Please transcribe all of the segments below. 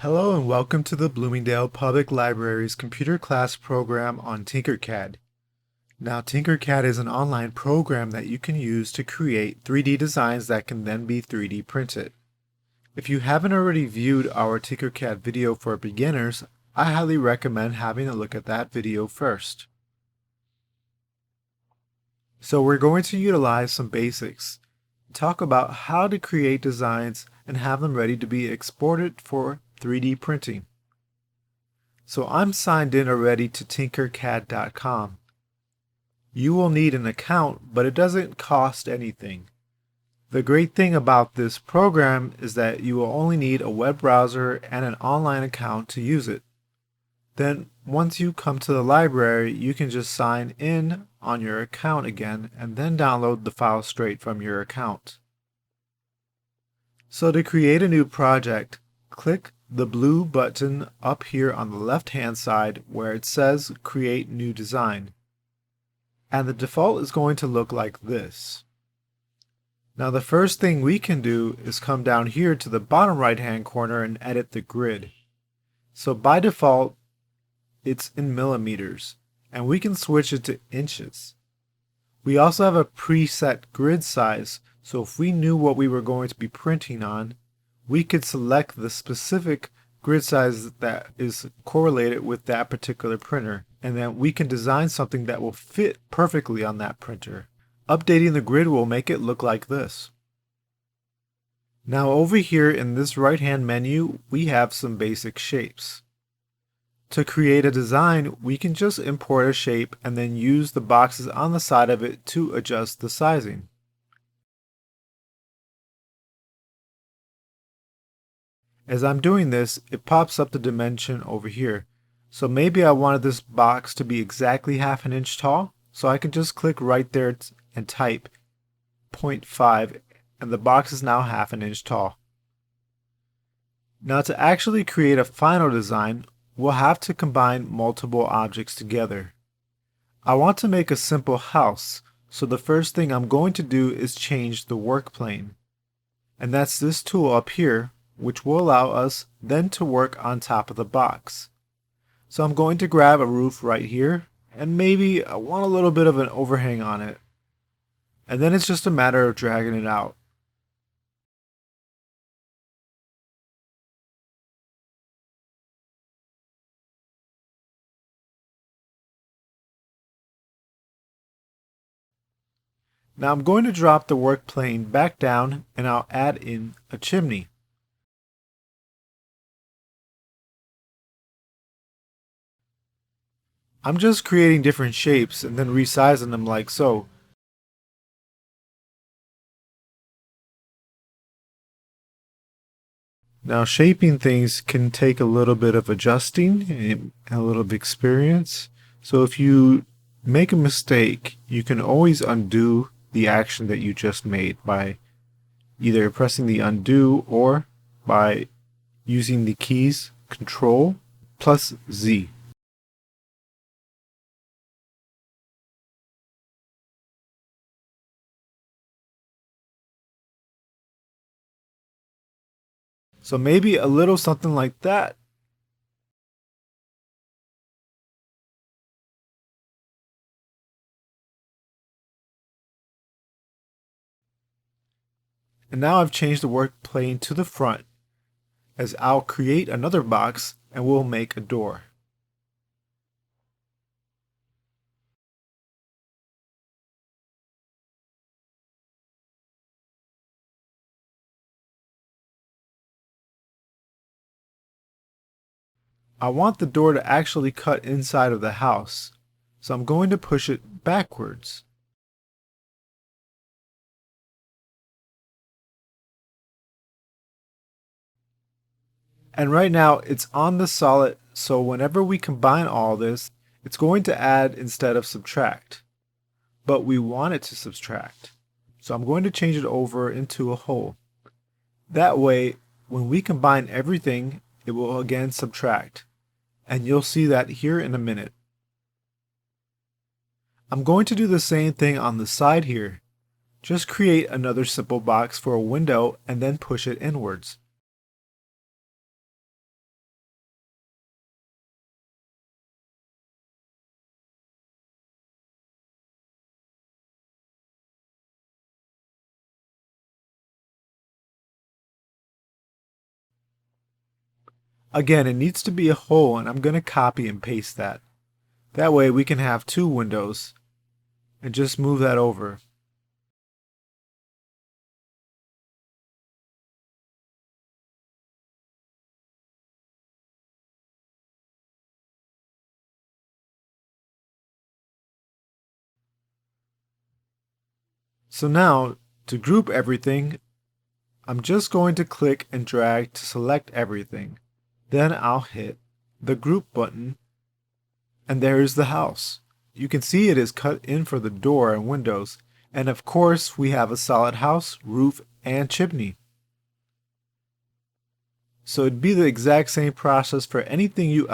Hello and welcome to the Bloomingdale Public Library's computer class program on Tinkercad. Now, Tinkercad is an online program that you can use to create 3D designs that can then be 3D printed. If you haven't already viewed our Tinkercad video for beginners, I highly recommend having a look at that video first. So we're going to utilize some basics, talk about how to create designs and have them ready to be exported for 3D printing. So I'm signed in already to Tinkercad.com. You will need an account, but it doesn't cost anything. The great thing about this program is that you will only need a web browser and an online account to use it. Then once you come to the library, you can just sign in on your account again and then download the file straight from your account. So to create a new project, click the blue button up here on the left hand side where it says Create New Design. And the default is going to look like this. Now the first thing we can do is come down here to the bottom right hand corner and edit the grid. So by default it's in millimeters and we can switch it to inches. We also have a preset grid size, so if we knew what we were going to be printing on, we could select the specific grid size that is correlated with that particular printer, and then we can design something that will fit perfectly on that printer. Updating the grid will make it look like this. Now over here in this right hand menu, we have some basic shapes. To create a design, we can just import a shape and then use the boxes on the side of it to adjust the sizing. As I'm doing this, it pops up the dimension over here. So maybe I wanted this box to be exactly half an inch tall, so I can just click right there and type 0.5 and the box is now half an inch tall. Now to actually create a final design, we'll have to combine multiple objects together. I want to make a simple house, so the first thing I'm going to do is change the work plane. And that's this tool up here, which will allow us then to work on top of the box. So I'm going to grab a roof right here, and maybe I want a little bit of an overhang on it. And then it's just a matter of dragging it out. Now I'm going to drop the work plane back down and I'll add in a chimney. I'm just creating different shapes and then resizing them like so. Now shaping things can take a little bit of adjusting and a little bit of experience. So if you make a mistake, you can always undo the action that you just made by either pressing the undo or by using the keys Control plus Z. So maybe a little something like that. And now I've changed the work plane to the front, as I'll create another box and we'll make a door. I want the door to actually cut inside of the house, so I'm going to push it backwards. And right now it's on the solid, so whenever we combine all this, it's going to add instead of subtract. But we want it to subtract. So I'm going to change it over into a hole. That way, when we combine everything, it will again subtract. And you'll see that here in a minute. I'm going to do the same thing on the side here. Just create another simple box for a window and then push it inwards. Again, it needs to be a hole, and I'm going to copy and paste that. That way we can have two windows, and just move that over. So now, to group everything, I'm just going to click and drag to select everything. Then I'll hit the group button, and there is the house. You can see it is cut in for the door and windows, and of course we have a solid house, roof, and chimney. So it'd be the exact same process for anything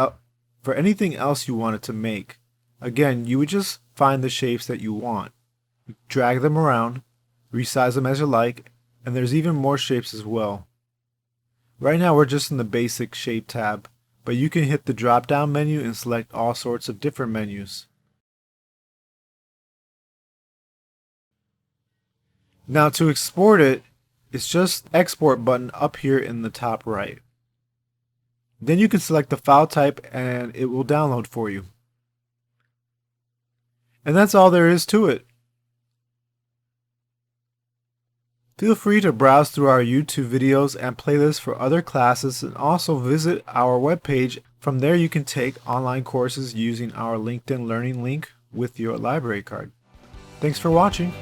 else you wanted to make. Again, you would just find the shapes that you want, drag them around, resize them as you like, and there's even more shapes as well. Right now we're just in the basic shape tab, but you can hit the drop down menu and select all sorts of different menus. Now to export it, it's just export button up here in the top right. Then you can select the file type and it will download for you. And that's all there is to it. Feel free to browse through our YouTube videos and playlists for other classes, and also visit our webpage. From there you can take online courses using our LinkedIn Learning link with your library card. Thanks for watching.